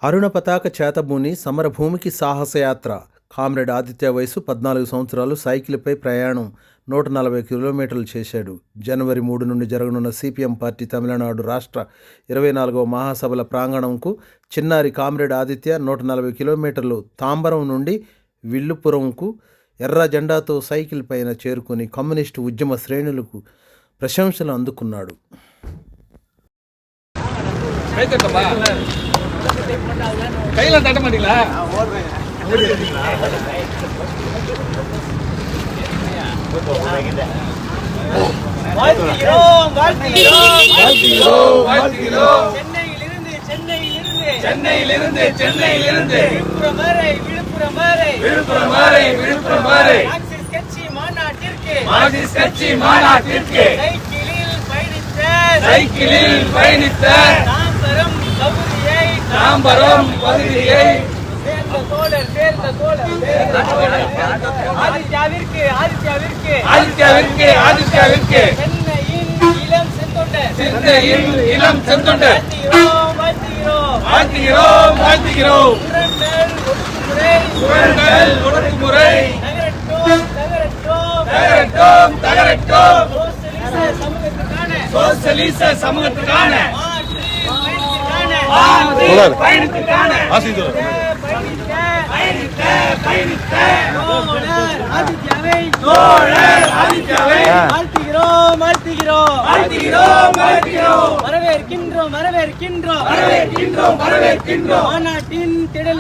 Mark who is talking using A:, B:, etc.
A: అరుణ పతాక చేతబూని సమరభూమికి సాహసయాత్ర. కామ్రేడ్ ఆదిత్య వయసు 14 సంవత్సరాలు. సైకిల్పై ప్రయాణం 140 కిలోమీటర్లు చేశాడు. జనవరి 3 నుండి జరగనున్న సిపిఎం పార్టీ తమిళనాడు రాష్ట్ర 24వ మహాసభల ప్రాంగణంకు చిన్నారి కామ్రేడ్ ఆదిత్య 140 కిలోమీటర్లు తాంబరం నుండి విల్లుపురంకు ఎర్ర జెండాతో సైకిల్ పైన చేరుకుని కమ్యూనిస్టు ఉద్యమ శ్రేణులకు ప్రశంసలు అందుకున్నాడు.
B: கையில தட்ட மாட்டீங்களா? சென்னையிலிருந்து விழுப்புரம் வரை மார்க்சிஸ்ட் கட்சி மாநாட்டிற்கு சைக்கிளில் பயணித்த தாம்பரம் பகுதியை ஆதித்யாவிற்கு சென்னையின் இளம் செந்தொண்டர் வாழ்த்துகிறோம். ஒடுக்குமுறை தகரட்டும். சோசலிச சமூகத்துக்கான பயணத்துக்கான
C: வரவேற்கின்றோம் மாநாட்டின் திடலை